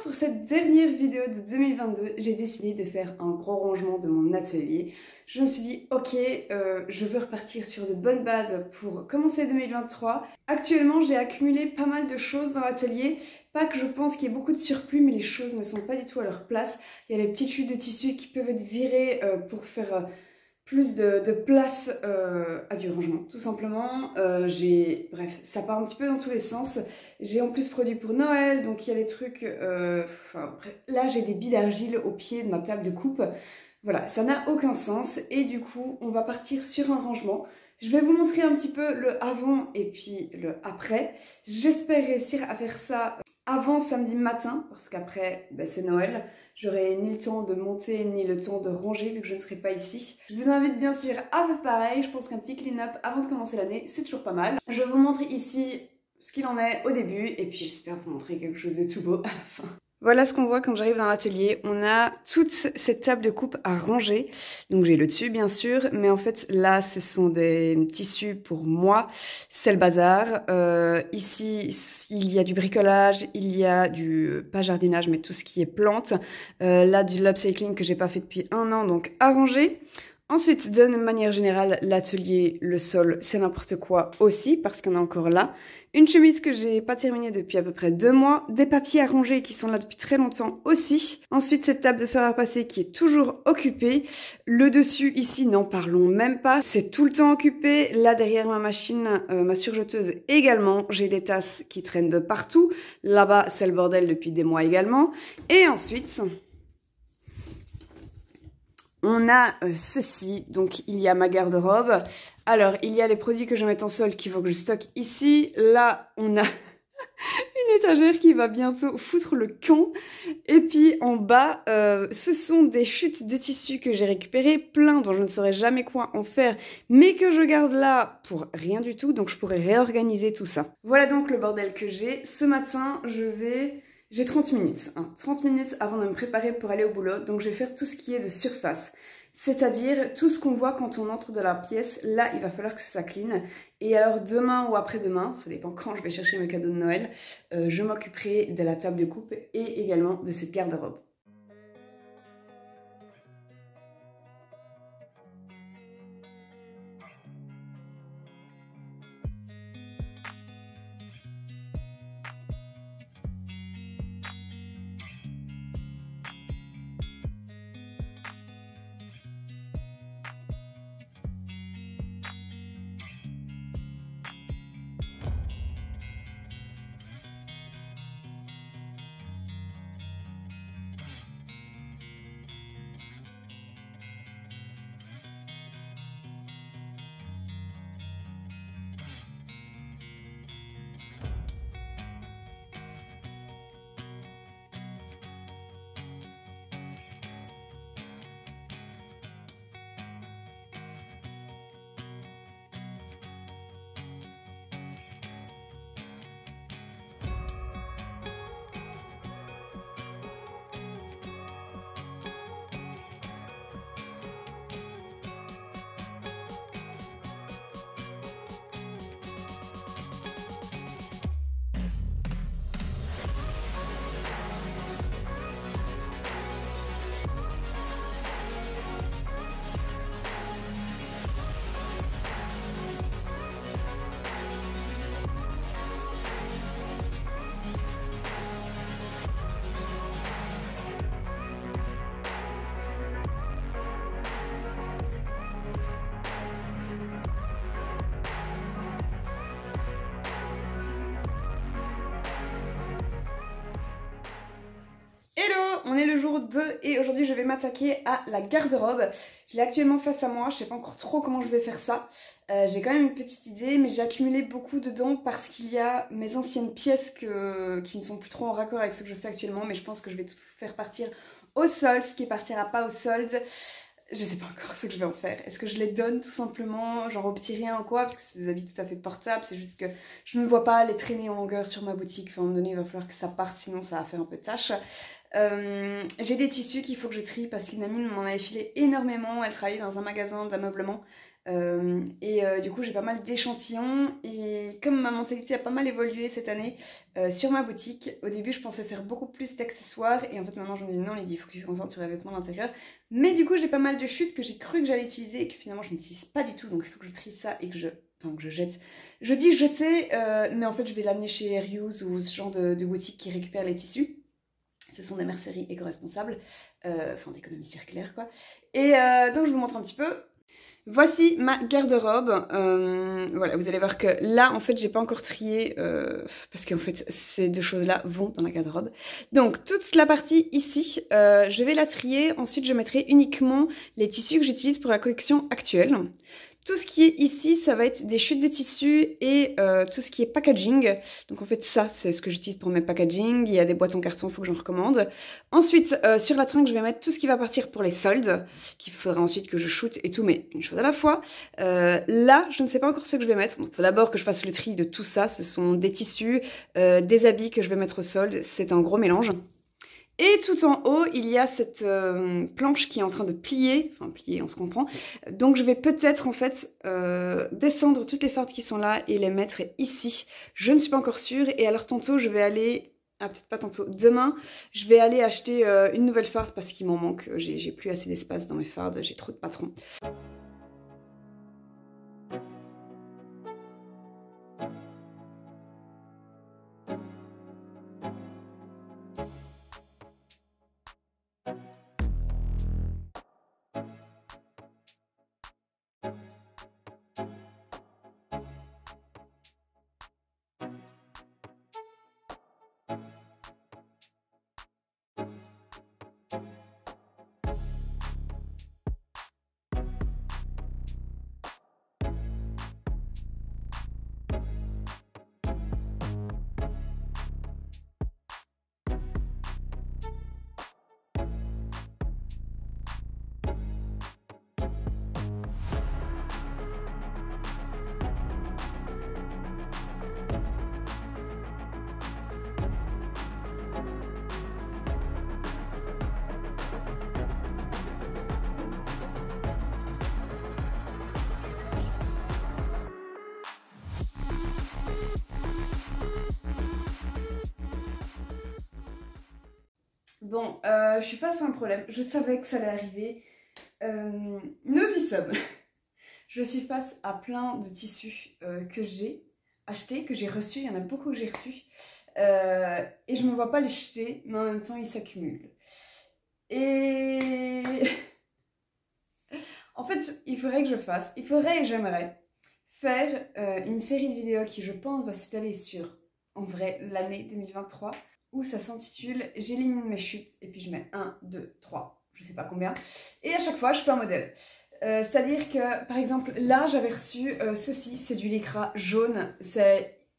pour cette dernière vidéo de 2022, j'ai décidé de faire un gros rangement de mon atelier. Je me suis dit, ok, je veux repartir sur de bonnes bases pour commencer 2023. Actuellement, j'ai accumulé pas mal de choses dans l'atelier. Pas que je pense qu'il y ait beaucoup de surplus, mais les choses ne sont pas du tout à leur place. Il y a les petites chutes de tissu qui peuvent être virées pour faire plus de place à du rangement, tout simplement. Bref, ça part un petit peu dans tous les sens. J'ai en plus produit pour Noël, donc il y a les trucs... là, j'ai des billes d'argile au pied de ma table de coupe. Voilà, ça n'a aucun sens. Et du coup, on va partir sur un rangement. Je vais vous montrer un petit peu le avant et puis le après. J'espère réussir à faire ça avant samedi matin, parce qu'après, c'est Noël. J'aurai ni le temps de monter, ni le temps de ranger, vu que je ne serai pas ici. Je vous invite bien sûr à faire pareil. Je pense qu'un petit clean-up avant de commencer l'année, c'est toujours pas mal. Je vous montre ici ce qu'il en est au début, et puis j'espère vous montrer quelque chose de tout beau à la fin. Voilà ce qu'on voit quand j'arrive dans l'atelier. On a toute cette table de coupe à ranger. Donc j'ai le dessus bien sûr, mais en fait là ce sont des tissus pour moi. C'est le bazar. Ici il y a du bricolage, il y a du pas jardinage mais tout ce qui est plantes. Là du upcycling que j'ai pas fait depuis 1 an, donc à ranger. Ensuite, de manière générale, l'atelier, le sol, c'est n'importe quoi aussi, parce qu'on est encore là. Une chemise que j'ai pas terminée depuis à peu près 2 mois. Des papiers à ranger qui sont là depuis très longtemps aussi. Ensuite, cette table de fer à repasser qui est toujours occupée. Le dessus, ici, n'en parlons même pas. C'est tout le temps occupé. Là, derrière ma machine, ma surjeteuse également. J'ai des tasses qui traînent de partout. Là-bas, c'est le bordel depuis des mois également. Et ensuite... on a ceci, donc il y a ma garde-robe. Alors, il y a les produits que je mets en solde qu'il faut que je stocke ici. Là, on a une étagère qui va bientôt foutre le camp. Et puis en bas, ce sont des chutes de tissu que j'ai récupérées, plein dont je ne saurais jamais quoi en faire, mais que je garde là pour rien du tout, donc je pourrais réorganiser tout ça. Voilà donc le bordel que j'ai. Ce matin, j'ai 30 minutes, 30 minutes avant de me préparer pour aller au boulot, donc je vais faire tout ce qui est de surface. C'est-à-dire tout ce qu'on voit quand on entre dans la pièce, là il va falloir que ça clean. Et alors demain ou après-demain, ça dépend quand je vais chercher mes cadeaux de Noël, je m'occuperai de la table de coupe et également de cette garde-robe. Hello, on est le jour 2 et aujourd'hui je vais m'attaquer à la garde-robe. Je l'ai actuellement face à moi, je sais pas encore trop comment je vais faire ça. J'ai quand même une petite idée, mais j'ai accumulé beaucoup dedans parce qu'il y a mes anciennes pièces qui ne sont plus trop en raccord avec ce que je fais actuellement, mais je pense que je vais tout faire partir au solde, ce qui partira pas au solde. Je sais pas encore ce que je vais en faire. Est-ce que je les donne tout simplement, genre au petit rien ou quoi, parce que c'est des habits tout à fait portables, c'est juste que je ne me vois pas les traîner en longueur sur ma boutique. Enfin, à un moment donné, il va falloir que ça parte, sinon ça va faire un peu de tâche. J'ai des tissus qu'il faut que je trie parce qu'une amie m'en avait filé énormément. Elle travaillait dans un magasin d'ameublement Du coup j'ai pas mal d'échantillons et comme ma mentalité a pas mal évolué cette année sur ma boutique, au début je pensais faire beaucoup plus d'accessoires et en fait maintenant je me dis non Lydie, il faut que tu te concentres sur les vêtements d'intérieur. Mais du coup j'ai pas mal de chutes que j'ai cru que j'allais utiliser et que finalement je n'utilise pas du tout, donc il faut que je trie ça et que je jette. Je dis jeter, mais en fait je vais l'amener chez Reuse ou ce genre de boutique qui récupère les tissus. Ce sont des merceries éco-responsables, enfin d'économie circulaire quoi. Et donc je vous montre un petit peu. Voici ma garde-robe. Voilà, vous allez voir que là, en fait, j'ai pas encore trié parce qu'en fait, ces deux choses-là vont dans la garde-robe. Donc, toute la partie ici, je vais la trier. Ensuite, je mettrai uniquement les tissus que j'utilise pour la collection actuelle. Tout ce qui est ici, ça va être des chutes de tissus et tout ce qui est packaging. Donc en fait ça, c'est ce que j'utilise pour mes packaging. Il y a des boîtes en carton, il faut que j'en recommande. Ensuite, sur la trinque, je vais mettre tout ce qui va partir pour les soldes, qu'il faudra ensuite que je shoote et tout, mais une chose à la fois. Là, je ne sais pas encore ce que je vais mettre. Donc il faut d'abord que je fasse le tri de tout ça. Ce sont des tissus, des habits que je vais mettre au solde. C'est un gros mélange. Et tout en haut, il y a cette planche qui est en train de plier, enfin plier, on se comprend. Donc je vais peut-être en fait descendre toutes les fardes qui sont là et les mettre ici. Je ne suis pas encore sûre. Et alors tantôt, je vais aller, ah peut-être pas tantôt, demain, je vais aller acheter une nouvelle farde parce qu'il m'en manque. J'ai plus assez d'espace dans mes fardes, j'ai trop de patrons. Bon, je suis face à un problème. Je savais que ça allait arriver. Nous y sommes. Je suis face à plein de tissus que j'ai achetés, que j'ai reçus. Il y en a beaucoup que j'ai reçus. Et je ne me vois pas les jeter, mais en même temps, ils s'accumulent. Et en fait, il faudrait que je fasse, il faudrait et j'aimerais faire une série de vidéos qui, je pense, va s'étaler sur, en vrai, l'année 2023. Où ça s'intitule « J'élimine mes chutes » et puis je mets 1, 2, 3, je sais pas combien. Et à chaque fois, je fais un modèle. C'est-à-dire que, par exemple, là, j'avais reçu ceci, c'est du lycra jaune.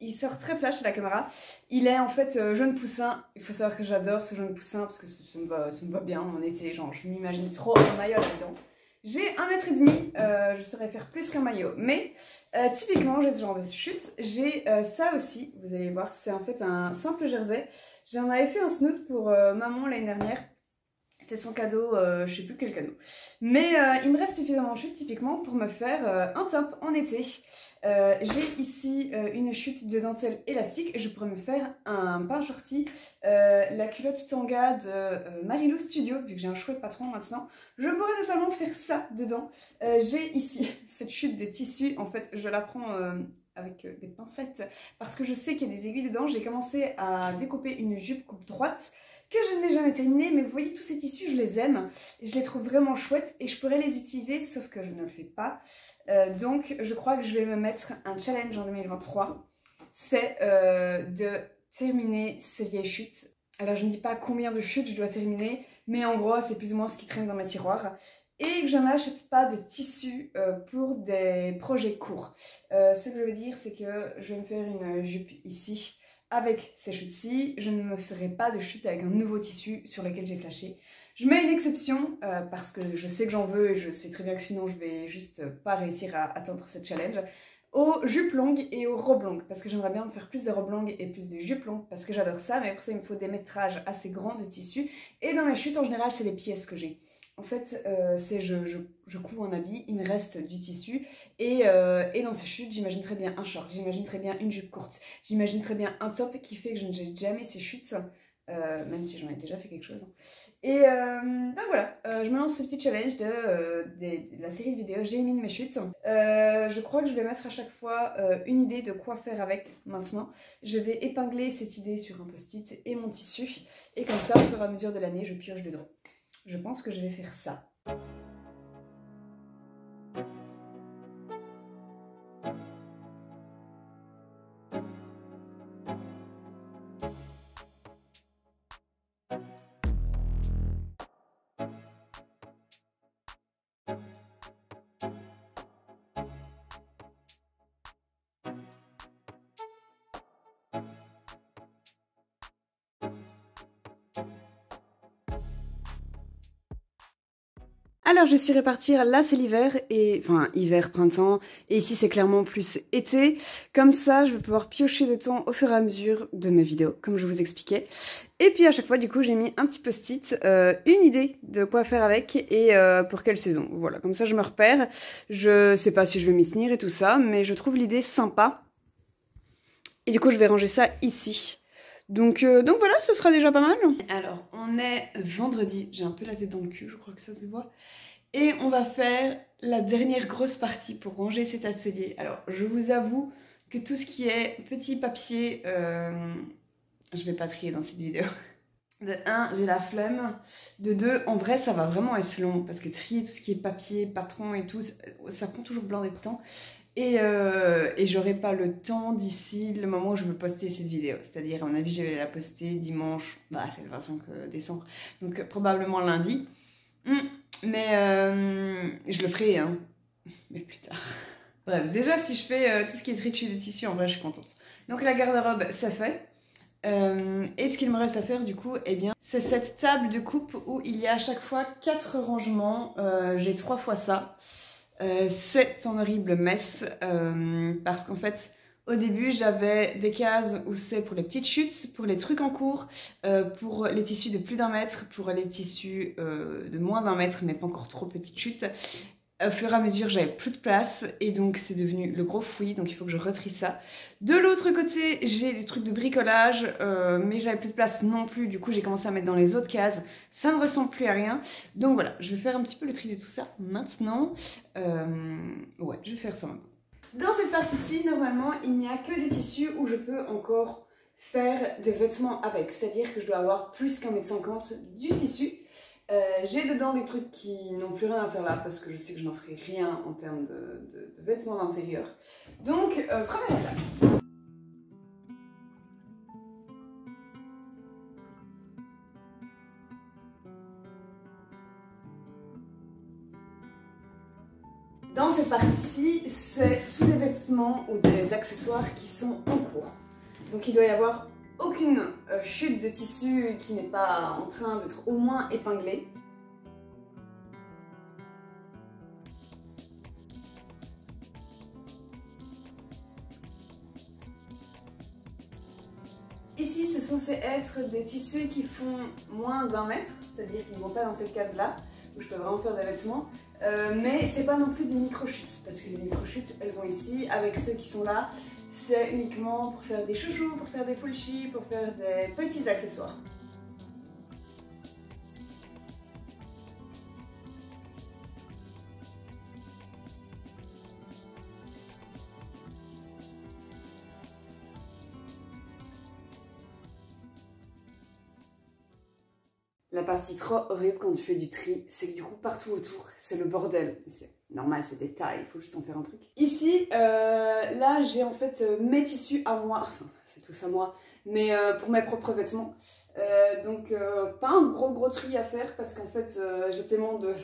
Il sort très flash à la caméra. Il est en fait jaune poussin. Il faut savoir que j'adore ce jaune poussin parce que ça me va bien en été. Genre, je m'imagine trop un maillot là-dedans. J'ai 1,5 m, je saurais faire plus qu'un maillot, mais typiquement j'ai ce genre de chute. J'ai ça aussi, vous allez voir, c'est en fait un simple jersey. J'en avais fait un snoot pour maman l'année dernière, c'était son cadeau, je sais plus quel cadeau. Mais il me reste suffisamment de chute typiquement pour me faire un top en été. J'ai ici une chute de dentelle élastique. Je pourrais me faire un pain shorty, la culotte tanga de Marilou Studio, vu que j'ai un chouette patron maintenant. Je pourrais totalement faire ça dedans. J'ai ici cette chute de tissu. En fait, je la prends avec des pincettes parce que je sais qu'il y a des aiguilles dedans. J'ai commencé à découper une jupe coupe droite que je n'ai jamais terminée, mais vous voyez, tous ces tissus, je les aime, je les trouve vraiment chouettes et je pourrais les utiliser, sauf que je ne le fais pas. Donc, je crois que je vais me mettre un challenge en 2023, c'est de terminer ces vieilles chutes. Alors, je ne dis pas combien de chutes je dois terminer, mais en gros, c'est plus ou moins ce qui traîne dans ma tiroir. Et que je n'achète pas de tissus pour des projets courts. Ce que je veux dire, c'est que je vais me faire une jupe ici, avec ces chutes-ci, je ne me ferai pas de chute avec un nouveau tissu sur lequel j'ai flashé. Je mets une exception parce que je sais que j'en veux et je sais très bien que sinon je vais juste pas réussir à atteindre cette challenge. Aux jupes longues et aux robes longues parce que j'aimerais bien me faire plus de robes longues et plus de jupes longues parce que j'adore ça, mais pour ça il me faut des métrages assez grands de tissu et dans mes chutes en général c'est les pièces que j'ai. En fait, c'est je couds un habit, il me reste du tissu et dans ces chutes, j'imagine très bien un short, j'imagine très bien une jupe courte, j'imagine très bien un top qui fait que je ne jette jamais ces chutes, même si j'en ai déjà fait quelque chose. Et donc voilà, je me lance ce petit challenge de la série de vidéos J'ai mis mes chutes. Je crois que je vais mettre à chaque fois une idée de quoi faire avec maintenant. Je vais épingler cette idée sur un post-it et mon tissu. Et comme ça, au fur et à mesure de l'année, je pioche dedans. Je pense que je vais faire ça. Alors je suis répartir, là c'est l'hiver, et enfin hiver, printemps, et ici c'est clairement plus été. Comme ça je vais pouvoir piocher le temps au fur et à mesure de mes vidéos, comme je vous expliquais. Et puis à chaque fois du coup j'ai mis un petit post-it, une idée de quoi faire avec et pour quelle saison. Voilà, comme ça je me repère. Je sais pas si je vais m'y tenir et tout ça, mais je trouve l'idée sympa. Et du coup je vais ranger ça ici. Donc voilà, ce sera déjà pas mal. Alors, on est vendredi, j'ai un peu la tête dans le cul, je crois que ça se voit. Et on va faire la dernière grosse partie pour ranger cet atelier. Alors, je vous avoue que tout ce qui est petit papier, je vais pas trier dans cette vidéo. De 1, j'ai la flemme. De 2, en vrai, ça va vraiment être long parce que trier tout ce qui est papier, patron et tout, ça prend toujours blindé de temps. Et j'aurai pas le temps d'ici le moment où je veux poster cette vidéo. C'est-à-dire, à mon avis, je vais la poster dimanche, bah c'est le 25 décembre, donc probablement lundi. Mais je le ferai, hein, mais plus tard. Bref, déjà, si je fais tout ce qui est triture de tissu, en vrai, je suis contente. Donc la garde-robe, ça fait. Et ce qu'il me reste à faire, du coup, eh bien, c'est cette table de coupe où il y a à chaque fois 4 rangements. J'ai 3 fois ça. C'est une horrible messe parce qu'en fait au début j'avais des cases où c'est pour les petites chutes, pour les trucs en cours, pour les tissus de plus d'1 mètre, pour les tissus de moins d'1 mètre mais pas encore trop petites chutes. Au fur et à mesure, j'avais plus de place et donc c'est devenu le gros fouillis, donc il faut que je retrie ça. De l'autre côté, j'ai des trucs de bricolage, mais j'avais plus de place non plus, du coup j'ai commencé à mettre dans les autres cases. Ça ne ressemble plus à rien. Donc voilà, je vais faire un petit peu le tri de tout ça maintenant. Ouais, je vais faire ça maintenant. Dans cette partie-ci, normalement, il n'y a que des tissus où je peux encore faire des vêtements avec. C'est-à-dire que je dois avoir plus qu'1,50 m du tissu. J'ai dedans des trucs qui n'ont plus rien à faire là parce que je sais que je n'en ferai rien en termes de vêtements d'intérieur. Donc, première étape. Dans cette partie-ci, c'est tous les vêtements ou des accessoires qui sont en cours. Donc il doit y avoir aucune chute de tissu qui n'est pas en train d'être au moins épinglée. Ici, c'est censé être des tissus qui font moins d'1 mètre, c'est-à-dire qu'ils ne vont pas dans cette case-là, où je peux vraiment faire des vêtements. Mais c'est pas non plus des micro-chutes, parce que les micro-chutes, elles vont ici. Avec ceux qui sont là, c'est uniquement pour faire des chouchous, pour faire des full-chi, pour faire des petits accessoires. La partie trop horrible quand tu fais du tri, c'est que du coup partout autour, c'est le bordel. C'est normal, c'est des tailles, il faut juste en faire un truc. Ici, là j'ai en fait mes tissus à moi, enfin c'est tous à moi, mais pour mes propres vêtements. Donc pas un gros tri à faire parce qu'en fait j'ai tellement de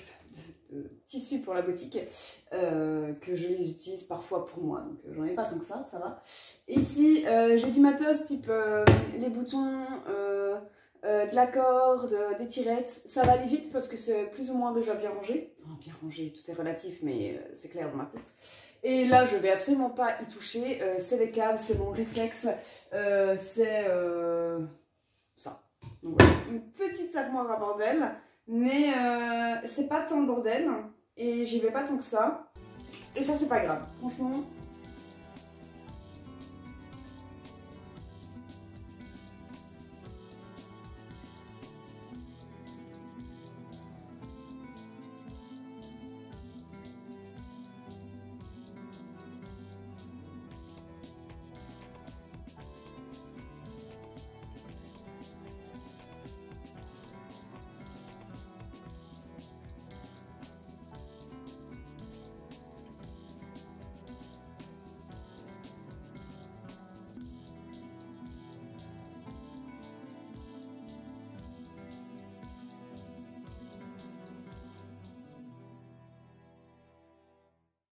tissus pour la boutique que je les utilise parfois pour moi. Donc j'en ai pas tant que ça va. Ici j'ai du matos type les boutons, de la corde, des tirettes. Ça va aller vite parce que c'est plus ou moins déjà bien rangé. Enfin, bien rangé, tout est relatif, mais c'est clair dans ma tête. Et là, je vais absolument pas y toucher. C'est des câbles, c'est mon réflexe, c'est ça. Donc voilà, une petite armoire à bordel. mais c'est pas tant le bordel et j'y vais pas tant que ça. Et ça c'est pas grave, franchement.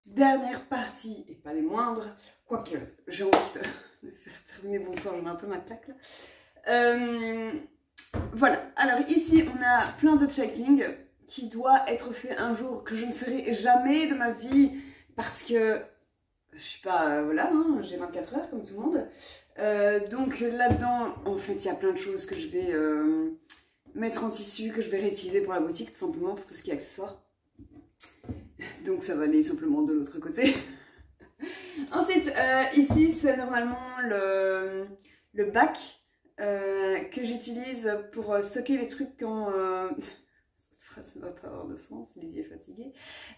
Dernière partie, et pas les moindres, quoique j'ai envie de faire terminer, bonsoir, j'en ai un peu ma claque là. Voilà, alors ici on a plein d'upcycling qui doit être fait un jour que je ne ferai jamais de ma vie parce que, je sais pas, voilà, hein, j'ai 24 heures comme tout le monde. Donc là-dedans, en fait, il y a plein de choses que je vais mettre en tissu, que je vais réutiliser pour la boutique, tout simplement, pour tout ce qui est accessoires. Donc ça va aller simplement de l'autre côté. Ensuite, ici c'est normalement le bac que j'utilise pour stocker les trucs quand... Cette phrase ne va pas avoir de sens, Lydie est fatiguée.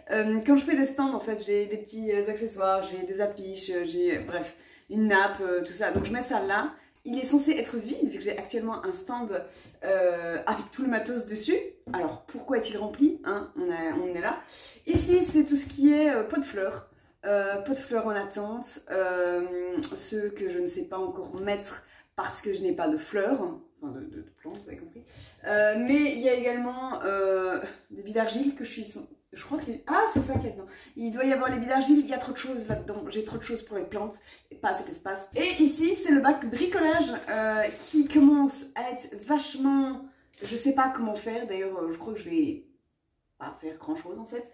Quand je fais des stands, en fait, j'ai des petits accessoires, j'ai des affiches, j'ai, bref, une nappe, tout ça. Donc je mets ça là. Il est censé être vide vu que j'ai actuellement un stand avec tout le matos dessus. Alors pourquoi est-il rempli, hein, on est là. Ici c'est tout ce qui est pot de fleurs. Pot de fleurs en attente. Ceux que je ne sais pas encore mettre parce que je n'ai pas de fleurs. Enfin de plantes, vous avez compris. Mais il y a également des billes d'argile que je crois que... Ah, c'est ça qu'il y a dedans. Il doit y avoir les billes d'argile, il y a trop de choses là-dedans. J'ai trop de choses pour les plantes et pas assez d'espace. Et ici, c'est le bac bricolage qui commence à être vachement... Je sais pas comment faire. D'ailleurs, je crois que je vais pas faire grand-chose en fait.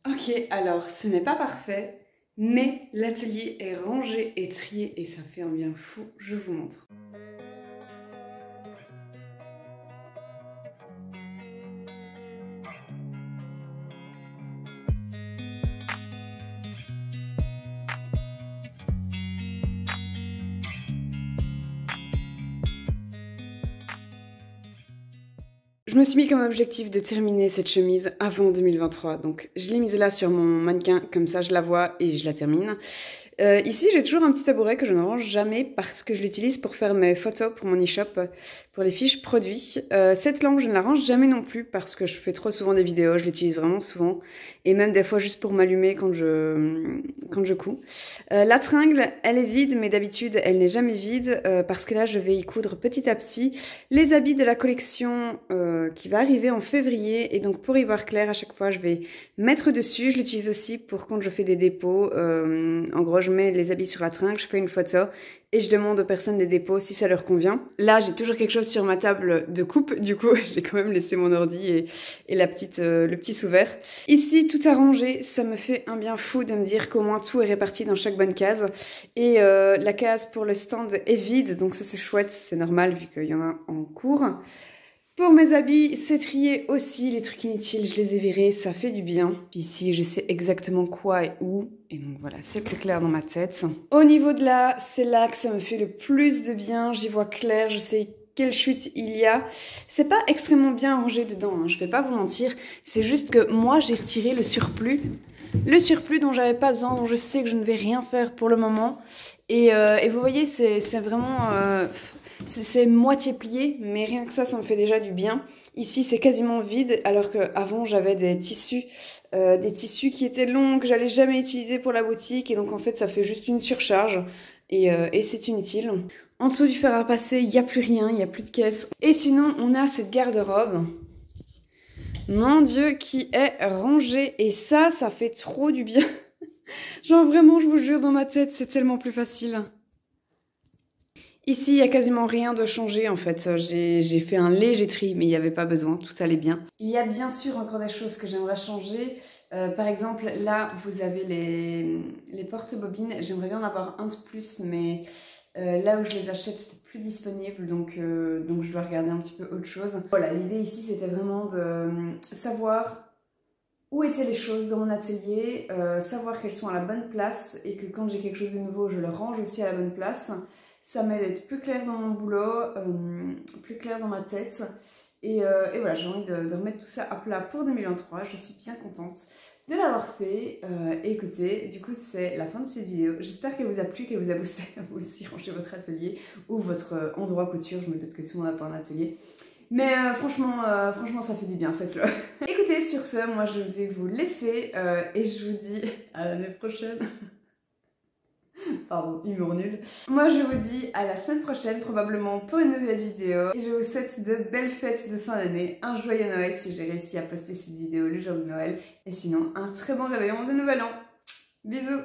Ok, alors ce n'est pas parfait, mais l'atelier est rangé et trié et ça fait un bien fou, je vous montre. Je me suis mis comme objectif de terminer cette chemise avant 2023, donc je l'ai mise là sur mon mannequin, comme ça je la vois et je la termine. Ici j'ai toujours un petit tabouret que je ne range jamais parce que je l'utilise pour faire mes photos pour mon e-shop, pour les fiches produits. Cette lampe je ne la range jamais non plus parce que je fais trop souvent des vidéos, je l'utilise vraiment souvent et même des fois juste pour m'allumer quand je couds. La tringle elle est vide mais d'habitude elle n'est jamais vide parce que là je vais y coudre petit à petit les habits de la collection qui va arriver en février et donc pour y voir clair à chaque fois je vais mettre dessus. Je l'utilise aussi pour quand je fais des dépôts, en gros je mets les habits sur la tringle, je fais une photo et je demande aux personnes des dépôts si ça leur convient. Là j'ai toujours quelque chose sur ma table de coupe, du coup j'ai quand même laissé mon ordi et le petit sous-verre. Ici tout arrangé, ça me fait un bien fou de me dire qu'au moins tout est réparti dans chaque bonne case et la case pour le stand est vide donc ça c'est chouette, c'est normal vu qu'il y en a en cours. Pour mes habits, c'est trié aussi, les trucs inutiles, je les ai virés, ça fait du bien. Puis ici, je sais exactement quoi et où, et donc voilà, c'est plus clair dans ma tête. Au niveau de là, c'est là que ça me fait le plus de bien, j'y vois clair, je sais quelle chute il y a. C'est pas extrêmement bien rangé dedans, hein, je vais pas vous mentir, c'est juste que moi, j'ai retiré le surplus dont j'avais pas besoin, dont je sais que je ne vais rien faire pour le moment. Et vous voyez, c'est vraiment... c'est moitié plié, mais rien que ça me fait déjà du bien. Ici, c'est quasiment vide, alors qu'avant, j'avais des tissus des tissus qui étaient longs, que j'allais jamais utiliser pour la boutique, et donc en fait ça fait juste une surcharge, et c'est inutile. En dessous du fer à repasser, il n'y a plus rien, il n'y a plus de caisse. Et sinon, on a cette garde-robe, mon Dieu, qui est rangée, et ça fait trop du bien. Genre vraiment, je vous jure, dans ma tête, c'est tellement plus facile. Ici, il n'y a quasiment rien de changé en fait. J'ai fait un léger tri, mais il n'y avait pas besoin, tout allait bien. Il y a bien sûr encore des choses que j'aimerais changer. Par exemple, là, vous avez les porte-bobines. J'aimerais bien en avoir un de plus, mais là où je les achète, c'était plus disponible, donc je dois regarder un petit peu autre chose. Voilà, l'idée ici, c'était vraiment de savoir où étaient les choses dans mon atelier, savoir qu'elles sont à la bonne place et que quand j'ai quelque chose de nouveau, je le range aussi à la bonne place. Ça m'aide à être plus clair dans mon boulot, plus clair dans ma tête. Et voilà, j'ai envie de remettre tout ça à plat pour 2023. Je suis bien contente de l'avoir fait. Écoutez, du coup, c'est la fin de cette vidéo. J'espère qu'elle vous a plu, qu'elle vous a boosté à vous aussi ranger votre atelier ou votre endroit couture. Je me doute que tout le monde n'a pas un atelier. Mais franchement, ça fait du bien, faites-le. Écoutez, sur ce, moi je vais vous laisser et je vous dis à l'année prochaine. Pardon, humour nul. Moi je vous dis à la semaine prochaine, probablement pour une nouvelle vidéo. Et je vous souhaite de belles fêtes de fin d'année, un joyeux Noël si j'ai réussi à poster cette vidéo le jour de Noël. Et sinon, un très bon réveillon de Nouvel An. Bisous!